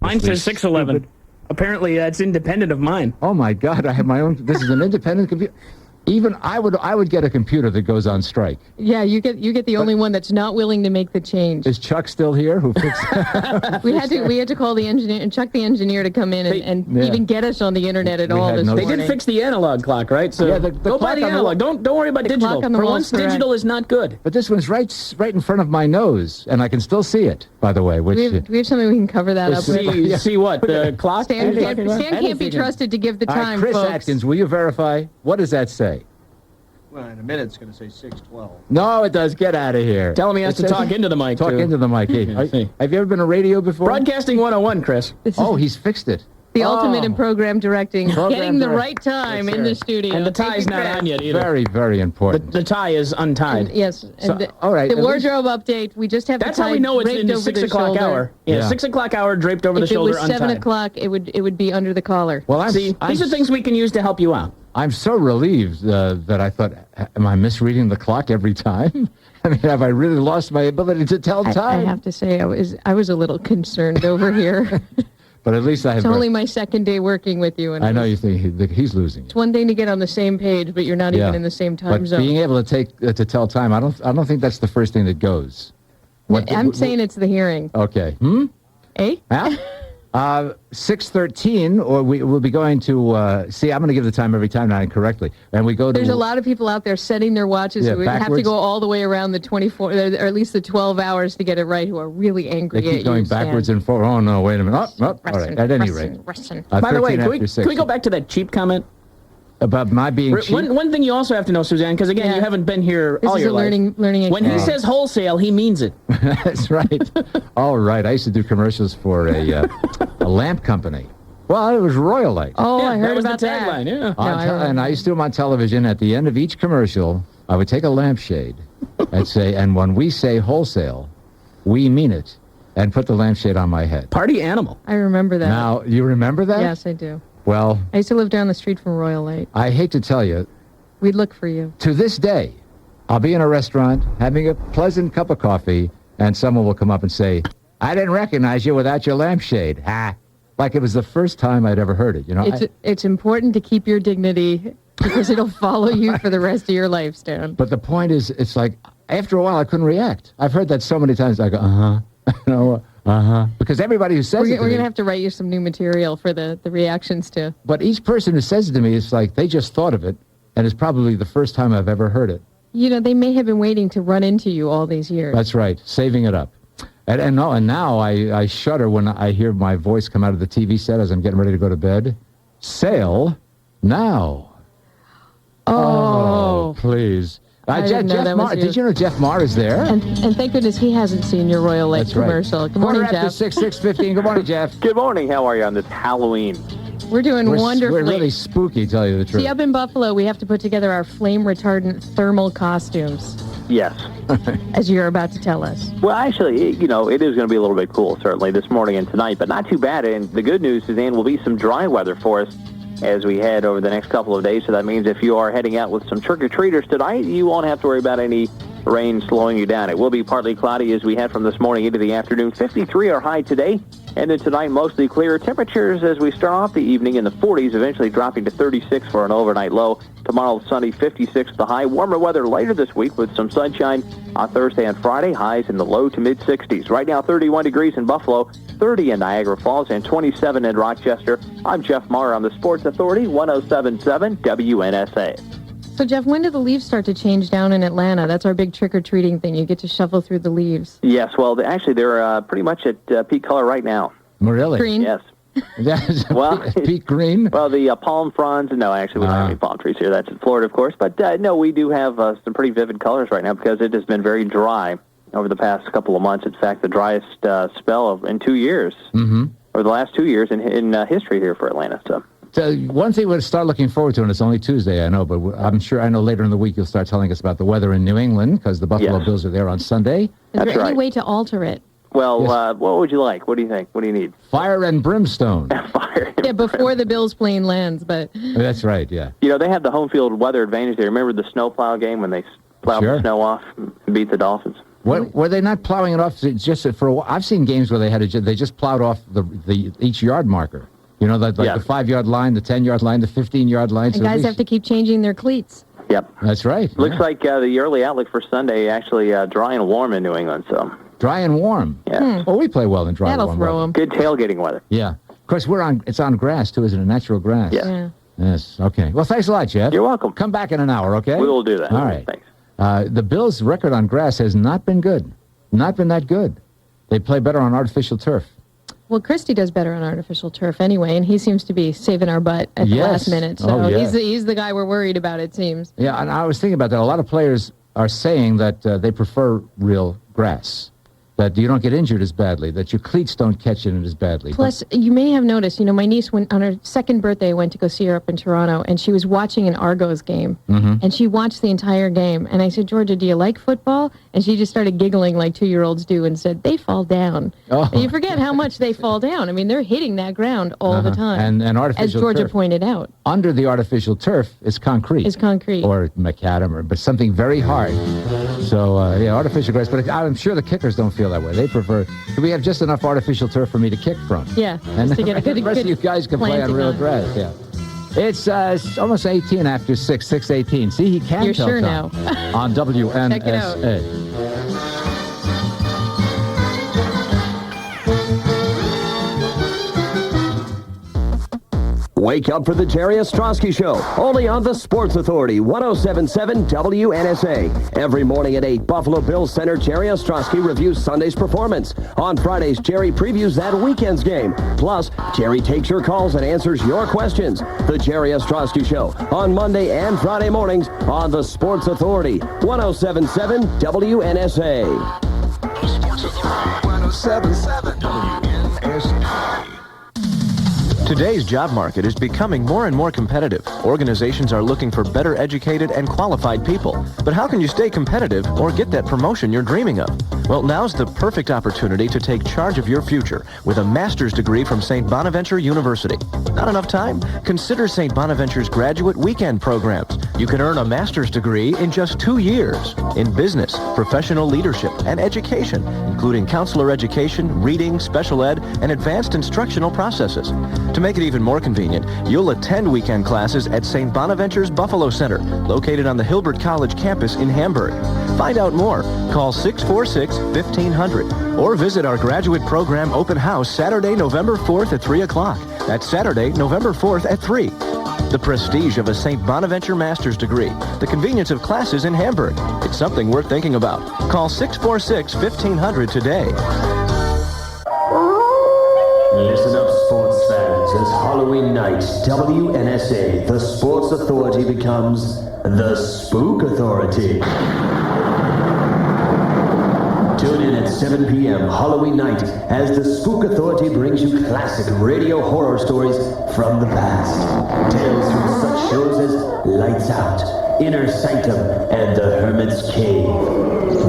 Mine says 611. Apparently, that's independent of mine. Oh my God! I have my own. This is an independent computer. Even I would get a computer that goes on strike. Yeah, you get the only one that's not willing to make the change. Is Chuck still here? Who fixed we had to call the engineer and Chuck the engineer to come in and even get us on the internet at all this morning. They did fix the analog clock, right? So yeah, the go buy the analog. Don't worry about digital. For once, digital is not good. But this one's right in front of my nose, and I can still see it. By the way, which do we have something we can cover that up with? See what the clock? Stan can't be trusted to give the time. Chris folks. Atkins, will you verify? What does that say? Well, in a minute, it's going to say 6:12. No, it does. Get out of here. Tell him he has to talk into the mic. Talk into the mic. Hey, have you ever been on radio before? Broadcasting 101, Chris. He's fixed it. The ultimate in program directing. Getting the right time in the studio. And the tie's not on yet either. Very, very important. The tie is untied. Yes. And all right. The wardrobe update, we just have That's the tie how we know it's draped in the over 6 the o'clock shoulder. hour. Yeah, 6 o'clock hour draped over the shoulder, untied. If it was 7 o'clock, it would be under the collar. Well, these are things we can use to help you out. I'm so relieved that I thought, am I misreading the clock every time? I mean, have I really lost my ability to tell time? I have to say, I was a little concerned over here. But at least I have... It's only my second day working with you. And I know you think he's losing. It's one thing to get on the same page, but you're not even in the same time zone. But being able to tell time, I don't think that's the first thing that goes. I'm saying it's the hearing. Okay. Eh? Huh? 6:13, or we'll be going to see. I'm going to give the time every time now incorrectly, and we go to. There's a lot of people out there setting their watches who have to go all the way around the 24, or at least the 12 hours to get it right. Who are really angry at you. They keep going backwards and forward. Oh no! Wait a minute. All right. At any rate. By the way, can we go back to that cheap comment? About my being cheap? One thing you also have to know, Suzanne, because again, you haven't been here all your life. Learning when he says wholesale, he means it. That's right. All right. I used to do commercials for a lamp company. Well, it was Royalite. Oh, I heard about that. Tagline, yeah. And I used to do them on television. At the end of each commercial, I would take a lampshade and say, and when we say wholesale, we mean it, and put the lampshade on my head. Party animal. I remember that. Now, you remember that? Yes, I do. Well, I used to live down the street from Royalite. I hate to tell you. We'd look for you. To this day, I'll be in a restaurant having a pleasant cup of coffee, and someone will come up and say, I didn't recognize you without your lampshade. Ha! Like it was the first time I'd ever heard it. You know, it's important to keep your dignity because it'll follow you for the rest of your life, Stan. But the point is, it's like, after a while, I couldn't react. I've heard that so many times. I go, because everybody who says we're going to have to write you some new material for the reactions to. But each person who says it to me, it's like they just thought of it, and it's probably the first time I've ever heard it. You know, they may have been waiting to run into you all these years. That's right, saving it up. And now I shudder when I hear my voice come out of the TV set as I'm getting ready to go to bed. Sale now. Oh, please. Jeff Marr, did you know Jeff Marr is there? And thank goodness he hasn't seen your Royalite commercial. Right. Good morning, Jeff. 6:15. Good morning, Jeff. Good morning. How are you on this Halloween? We're doing wonderfully. We're really spooky, tell you the truth. See, up in Buffalo, we have to put together our flame-retardant thermal costumes. Yes. As you're about to tell us. Well, actually, it is going to be a little bit cool, certainly, this morning and tonight, but not too bad. And the good news, Suzanne, will be some dry weather for us as we head over the next couple of days. So that means if you are heading out with some trick-or-treaters tonight, you won't have to worry about any rain slowing you down. It will be partly cloudy as we head from this morning into the afternoon. 53 are high today. And then tonight, mostly clear. Temperatures as we start off the evening in the 40s, eventually dropping to 36 for an overnight low. Tomorrow, sunny, 56 the high. Warmer weather later this week with some sunshine on Thursday and Friday. Highs in the low to mid-60s. Right now, 31 degrees in Buffalo, 30 in Niagara Falls, and 27 in Rochester. I'm Jeff Marr on the Sports Authority, 107.7 WNSA. So, Jeff, when do the leaves start to change down in Atlanta? That's our big trick-or-treating thing. You get to shuffle through the leaves. Yes, well, actually, they're pretty much at peak color right now. Really? Green? Yes. Well, peak green? Well, the palm fronds, no, actually, we don't have any palm trees here. That's in Florida, of course. But, no, we do have some pretty vivid colors right now because it has been very dry over the past couple of months. In fact, the driest spell in 2 years, or the last 2 years in history here for Atlanta, so... So one thing we'll start looking forward to, and it's only Tuesday, I know, but I'm sure I know later in the week you'll start telling us about the weather in New England because the Buffalo Bills are there on Sunday. Is there any way to alter it? Well, what would you like? What do you think? What do you need? Fire and brimstone. Fire. Yeah, before the Bills plane lands, but... That's right, yeah. You know, they have the home field weather advantage. They remember the snowplow game when they plowed the snow off and beat the Dolphins? Were they not plowing it off just for a while? I've seen games where they just plowed off each yard marker. You know, the 5-yard line, the 10-yard line, the 15-yard line. And guys have to keep changing their cleats. Yep. That's right. Looks like the early outlook for Sunday actually dry and warm in New England. So dry and warm. Yeah. Well, we play well in dry and warm. That'll throw them. Good tailgating weather. Yeah. Of course, it's on grass, too, isn't it? Natural grass. Yeah. Yes. Okay. Well, thanks a lot, Jeff. You're welcome. Come back in an hour, okay? We will do that. All right. Thanks. The Bills' record on grass has not been good. Not been that good. They play better on artificial turf. Well, Christie does better on artificial turf anyway, and he seems to be saving our butt at the last minute. So he's the guy we're worried about, it seems. Yeah, and I was thinking about that. A lot of players are saying that they prefer real grass, that you don't get injured as badly, that your cleats don't catch in it as badly. Plus, you may have noticed, my niece, went on her second birthday, I went to go see her up in Toronto, and she was watching an Argos game, and she watched the entire game. And I said, Georgia, do you like football? And she just started giggling like 2-year-olds do and said, they fall down. Oh. And you forget how much they fall down. I mean, they're hitting that ground all the time. And artificial as Georgia turf, pointed out. Under the artificial turf is concrete. Or macadam, but something very hard. So, artificial grass. But I'm sure the kickers don't feel that way. They prefer, we have just enough artificial turf for me to kick from. Yeah. And to get the rest of you guys can play on real grass. Yeah. It's almost 18 after 6:18. See, he can tell sure time now. on WNSA. Check it out. Wake up for the Jerry Ostrowski Show, only on the Sports Authority, 107.7 WNSA. Every morning at 8, Buffalo Bills center Jerry Ostrowski reviews Sunday's performance. On Fridays, Jerry previews that weekend's game. Plus, Jerry takes your calls and answers your questions. The Jerry Ostrowski Show, on Monday and Friday mornings on the Sports Authority, 107.7 WNSA. Sports Authority, 107.7 WNSA. Today's job market is becoming more and more competitive. Organizations are looking for better educated and qualified people. But how can you stay competitive or get that promotion you're dreaming of? Well, now's the perfect opportunity to take charge of your future with a master's degree from St. Bonaventure University. Not enough time? Consider St. Bonaventure's graduate weekend programs. You can earn a master's degree in just 2 years in business, professional leadership, and education, including counselor education, reading, special ed, and advanced instructional processes. To make it even more convenient, you'll attend weekend classes at St. Bonaventure's Buffalo Center, located on the Hilbert College campus in Hamburg. Find out more. Call 646-1500 or visit our graduate program open house Saturday, November 4th at 3 o'clock. That's Saturday, November 4th at 3. The prestige of a St. Bonaventure master's degree, the convenience of classes in Hamburg. It's something worth thinking about. Call 646-1500 today. Listen up, sports fans, as Halloween night, WNSA, the Sports Authority, becomes the Spook Authority. Tune in at 7 p.m. Halloween night as the Spook Authority brings you classic radio horror stories from the past. Tales from such shows as Lights Out, Inner Sanctum, and The Hermit's Cave.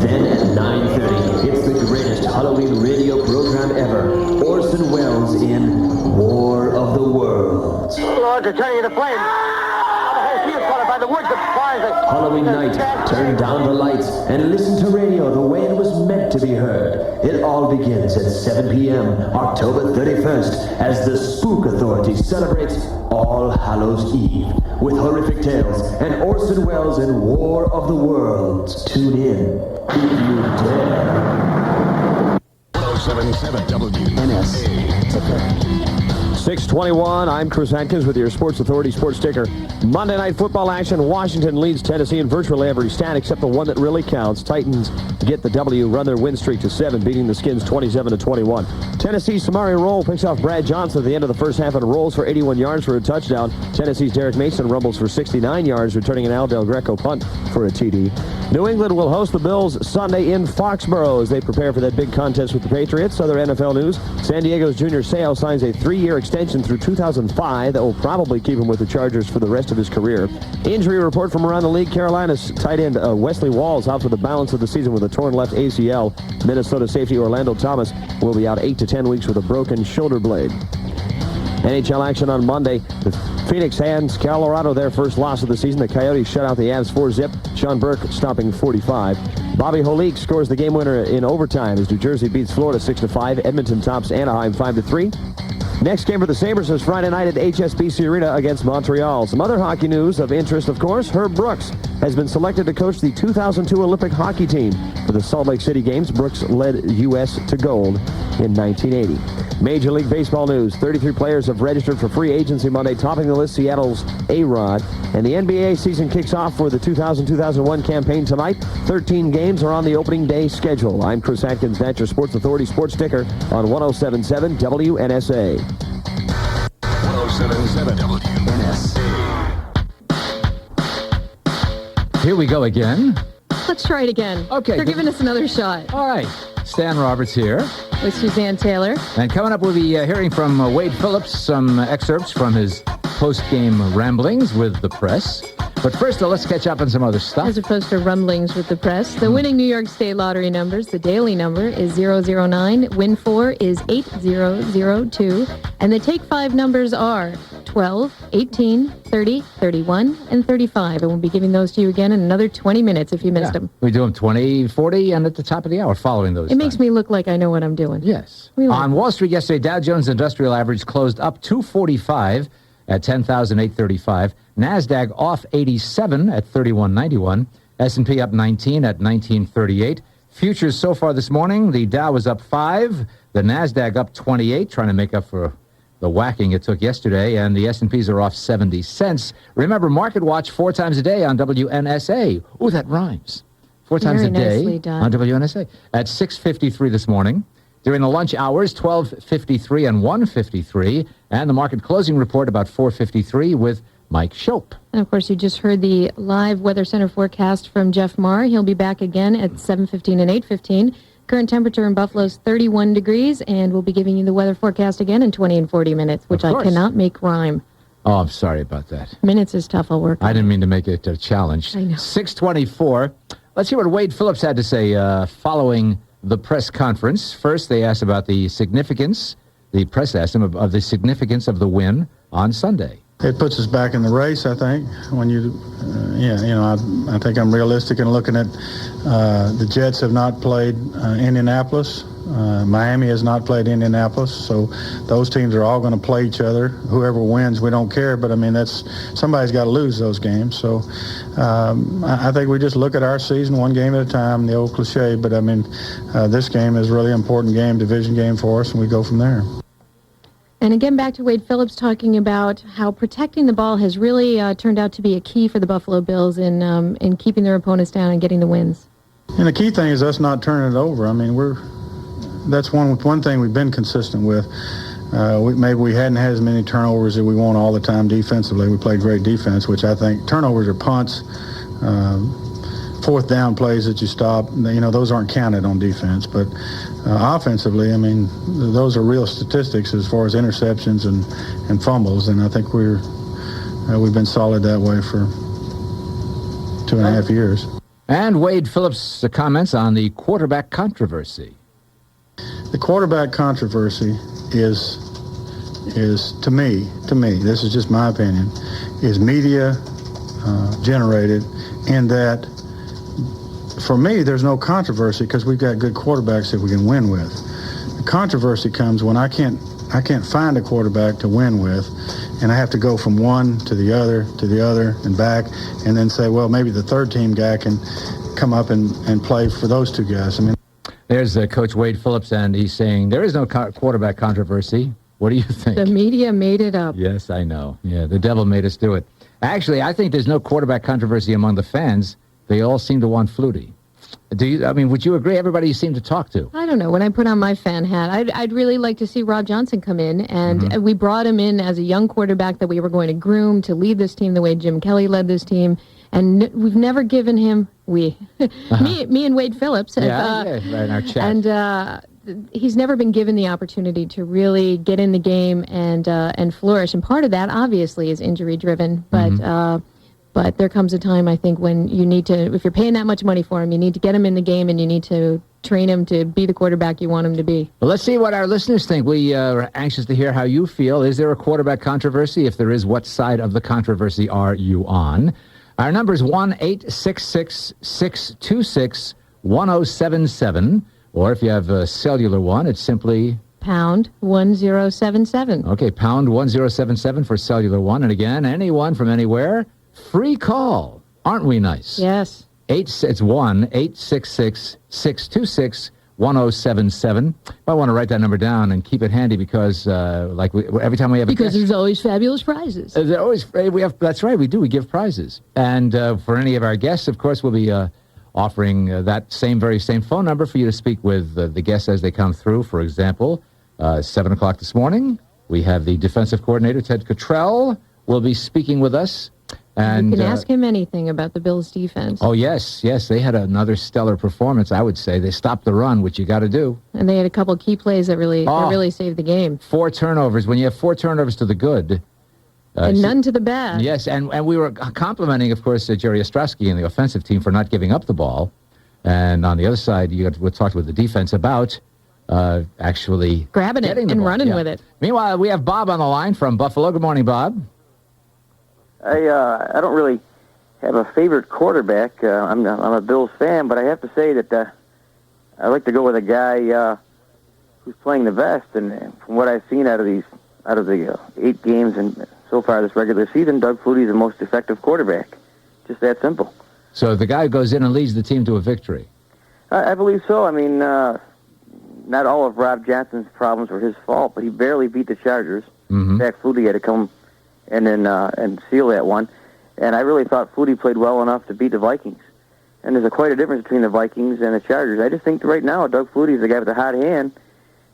Then at 9:30, it's the greatest Halloween radio program ever, Orson Welles in War of the Worlds. Lord, to turn you to flame. The whole field's caught by the woods that flies. Halloween night, turn down the lights and listen to radio the way it was meant to be heard. It all begins at 7 p.m. October 31st as the Spook Authority celebrates All Hallows Eve with horrific tales and Orson Welles in War of the Worlds. Tune in if you dare. 107.7 WNSA. 6:21, I'm Chris Atkins with your Sports Authority Sports Ticker. Monday Night Football action. Washington leads Tennessee in virtually every stat except the one that really counts. Titans get the W, run their win streak to 7, beating the Skins 27-21. Tennessee's Samari Roll picks off Brad Johnson at the end of the first half and rolls for 81 yards for a touchdown. Tennessee's Derek Mason rumbles for 69 yards, returning an Al Del Greco punt for a TD. New England will host the Bills Sunday in Foxborough as they prepare for that big contest with the Patriots. Other NFL news, San Diego's Junior Seau signs a 3-year extension through 2005 that will probably keep him with the Chargers for the rest of his career. Injury report from around the league. Carolina's tight end Wesley Walls out for the balance of the season with a torn left ACL. Minnesota safety Orlando Thomas will be out 8 to 10 weeks with a broken shoulder blade. NHL action on Monday. The Phoenix hands Colorado their first loss of the season. The Coyotes shut out the Avs 4-0. Sean Burke stopping 45. Bobby Holik scores the game winner in overtime as New Jersey beats Florida 6-5. Edmonton tops Anaheim 5-3. Next game for the Sabres is Friday night at HSBC Arena against Montreal. Some other hockey news of interest, of course. Herb Brooks has been selected to coach the 2002 Olympic hockey team. For the Salt Lake City Games, Brooks led U.S. to gold in 1980. Major League Baseball news. 33 players have registered for free agency Monday, topping the list Seattle's A-Rod. And the NBA season kicks off for the 2000-2001 campaign tonight. 13 games are on the opening day schedule. I'm Chris Atkins, that's your Sports Authority Sports Ticker on 107.7 WNSA. 107.7 WNSA. Here we go again. Let's try it again. Okay. They're giving us another shot. All right. Stan Roberts here. With Suzanne Taylor. And coming up, we'll be hearing from Wade Phillips, some excerpts from his post-game ramblings with the press. But first, let's catch up on some other stuff. As opposed to rumblings with the press, the winning New York State Lottery numbers, the daily number is 009, win 4 is 8002, and the take 5 numbers are 12, 18, 30, 31, and 35. And we'll be giving those to you again in another 20 minutes if you missed them. We do them 20, 40, and at the top of the hour following those. It makes me look like I know what I'm doing. Yes. On Wall Street yesterday, Dow Jones Industrial Average closed up 245 at 10,835. NASDAQ off 87 at 3191. S&P up 19 at 1938. Futures so far this morning, the Dow was up 5. The NASDAQ up 28, trying to make up for the whacking it took yesterday, and the S&Ps are off 70 cents. Remember, Market Watch 4 times a day on WNSA. Ooh, that rhymes. 4 times a day on WNSA. At 6:53 this morning. During the lunch hours, 12:53 and 1:53, and the market closing report about 4:53 with Mike Shope. And, of course, you just heard the live Weather Center forecast from Jeff Marr. He'll be back again at 7:15 and 8:15. Current temperature in Buffalo is 31 degrees, and we'll be giving you the weather forecast again in 20 and 40 minutes, which I cannot make rhyme. Oh, I'm sorry about that. Minutes is tough. I'll work on I didn't mean to make it a challenge. I know. 6:24. Let's hear what Wade Phillips had to say following the press conference. First, they asked about the significance, the press asked him of the significance of the win on Sunday. It puts us back in the race, I think. When I think I'm realistic in looking at the Jets have not played Indianapolis. Miami has not played Indianapolis, so those teams are all going to play each other. Whoever wins, we don't care, but I mean, somebody's got to lose those games. So I think we just look at our season one game at a time, the old cliche, but I mean, this game is a really important game, division game for us, and we go from there. And again, back to Wade Phillips talking about how protecting the ball has really turned out to be a key for the Buffalo Bills in keeping their opponents down and getting the wins. And the key thing is us not turning it over. I mean, that's one thing we've been consistent with. Maybe we hadn't had as many turnovers that we want all the time defensively. We played great defense, which I think turnovers are punts, fourth down plays that you stop. Those aren't counted on defense. But offensively, I mean, those are real statistics as far as interceptions and fumbles. And I think we've been solid that way for 2.5 years. And Wade Phillips' comments on the quarterback controversy. The quarterback controversy is to me, this is just my opinion, is media generated, in that for me there's no controversy because we've got good quarterbacks that we can win with. The controversy comes when I can't find a quarterback to win with, and I have to go from one to the other and back, and then say, well, maybe the third team guy can come up and play for those two guys. I mean, there's Coach Wade Phillips, and he's saying there is no quarterback controversy. What do you think? The media made it up. Yes, I know. Yeah, the devil made us do it. Actually, I think there's no quarterback controversy among the fans. They all seem to want Flutie. Would you agree? Everybody you seem to talk to. I don't know. When I put on my fan hat, I'd really like to see Rob Johnson come in, and we brought him in as a young quarterback that we were going to groom to lead this team the way Jim Kelly led this team. And we've never given him, me and Wade Phillips. In our chat. And he's never been given the opportunity to really get in the game and flourish. And part of that, obviously, is injury-driven. But there comes a time, I think, when you need to, if you're paying that much money for him, you need to get him in the game and you need to train him to be the quarterback you want him to be. Well, let's see what our listeners think. We are anxious to hear how you feel. Is there a quarterback controversy? If there is, what side of the controversy are you on? Our number is 1-866-626-1037. #1077. Or if you have a cellular one, it's simply pound 1077. Okay, pound 1077 for cellular one. And again, anyone from anywhere, free call. Aren't we nice? Yes. It's 1-866-626-1077. I want to write that number down and keep it handy because, every time we have because there's always fabulous prizes. That's right, we do. We give prizes. And for any of our guests, of course, we'll be offering that very same phone number for you to speak with the guests as they come through. For example, 7 o'clock this morning, we have the defensive coordinator, Ted Cottrell, will be speaking with us. And you can ask him anything about the Bills' defense. Oh, yes. They had another stellar performance, I would say. They stopped the run, which you got to do. And they had a couple key plays that really saved the game. 4 turnovers. When you have 4 turnovers to the good. And none to the bad. Yes, and we were complimenting, of course, Jerry Ostrowski and the offensive team for not giving up the ball. And on the other side, we talked with the defense about actually grabbing it and running with it. Meanwhile, we have Bob on the line from Buffalo. Good morning, Bob. I don't really have a favorite quarterback. I'm a Bills fan, but I have to say that I like to go with a guy who's playing the best. And from what I've seen out of the 8 games and so far this regular season, Doug Flutie is the most effective quarterback. Just that simple. So the guy who goes in and leads the team to a victory. I believe so. I mean, not all of Rob Johnson's problems were his fault, but he barely beat the Chargers. Mm-hmm. In fact, Flutie had to come and then seal that one. And I really thought Flutie played well enough to beat the Vikings. And there's quite a difference between the Vikings and the Chargers. I just think right now Doug Flutie is the guy with the hot hand,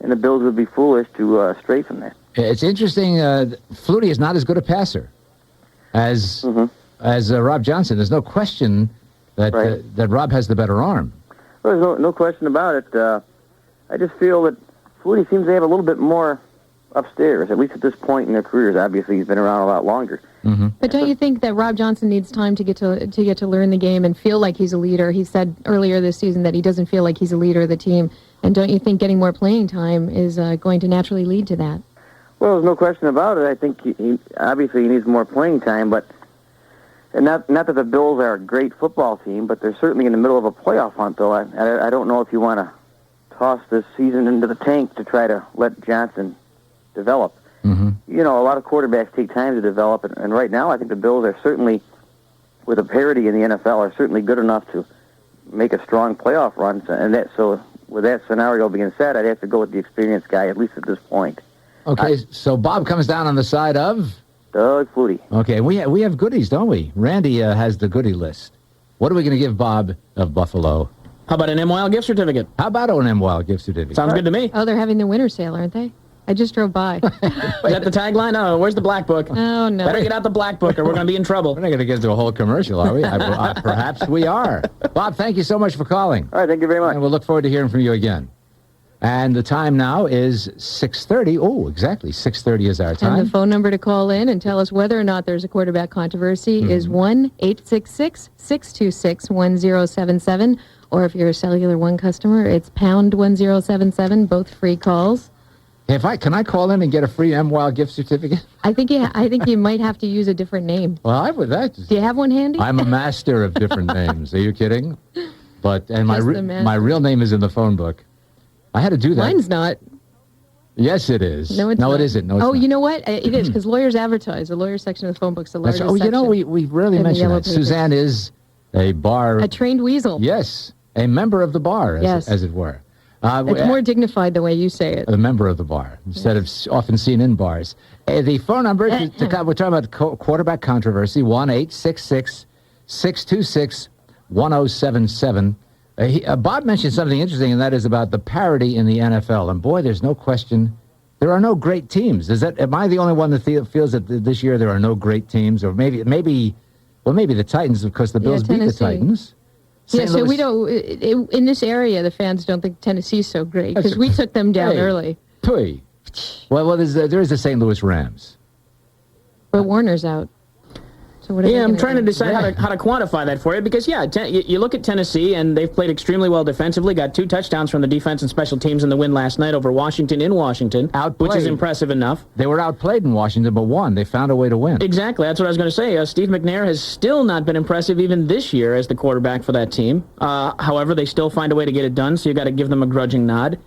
and the Bills would be foolish to stray from that. It's interesting. Flutie is not as good a passer as Rob Johnson. There's no question that that Rob has the better arm. Well, there's no question about it. I just feel that Flutie seems to have a little bit more upstairs, at least at this point in their careers. Obviously, he's been around a lot longer. Mm-hmm. But don't you think that Rob Johnson needs time to get to learn the game and feel like he's a leader? He said earlier this season that he doesn't feel like he's a leader of the team. And don't you think getting more playing time is going to naturally lead to that? Well, there's no question about it. I think he obviously needs more playing time, but not that the Bills are a great football team, but they're certainly in the middle of a playoff hunt, though. I don't know if you want to toss this season into the tank to try to let Johnson develop. Mm-hmm. You know, a lot of quarterbacks take time to develop, and right now I think the Bills are certainly, with a parity in the NFL, are certainly good enough to make a strong playoff run. So with that scenario being said, I'd have to go with the experienced guy, at least at this point. Okay, so Bob comes down on the side of? Doug Flutie. Okay, we have goodies, don't we? Randy has the goodie list. What are we going to give Bob of Buffalo? How about an M-Wild gift certificate? How about an M-Wild gift certificate? Sounds good to me. Oh, they're having the winter sale, aren't they? I just drove by. Is that the tagline? Oh, where's the black book? Oh, no. Better get out the black book or we're going to be in trouble. We're not going to get into a whole commercial, are we? Perhaps we are. Bob, thank you so much for calling. All right, thank you very much. And we'll look forward to hearing from you again. And the time now is 6:30. Oh, exactly. 6:30 is our time. And the phone number to call in and tell us whether or not there's a quarterback controversy is 1-866-626-1077. Or if you're a Cellular One customer, it's pound 1077, both free calls. Can I call in and get a free M-Wild gift certificate? I think you might have to use a different name. Well, I would. Do you have one handy? I'm a master of different names. Are you kidding? My real name is in the phone book. I had to do that. Mine's not. Yes, it is. No, it's not. It isn't. No, it's not. You know what? It is, because lawyers advertise. The lawyer section of the phone book's the largest section. You know, we rarely mention that. Suzanne is a bar... A trained weasel. Yes, a member of the bar, as it were. It's more dignified the way you say it. A member of the bar, instead of often seen in bars. The phone number, we're talking about quarterback controversy, 1-866-626-1077. Bob mentioned something interesting, and that is about the parity in the NFL. And boy, there's no question, there are no great teams. Am I the only one that feels that this year there are no great teams? Or maybe the Titans, because the Bills beat the Titans. So we don't, in this area, the fans don't think Tennessee's so great, because we took them down early. Well, there is the St. Louis Rams. But Warner's out. So what are they I'm gonna trying do? to decide how to quantify that for you because, you look at Tennessee, and they've played extremely well defensively, got 2 touchdowns from the defense and special teams in the win last night over Washington in Washington, Outplayed. which is impressive enough. They were outplayed in Washington, but won. They found a way to win. Exactly. That's what I was going to say. Steve McNair has still not been impressive even this year as the quarterback for that team. However, they still find a way to get it done, so you got to give them a grudging nod.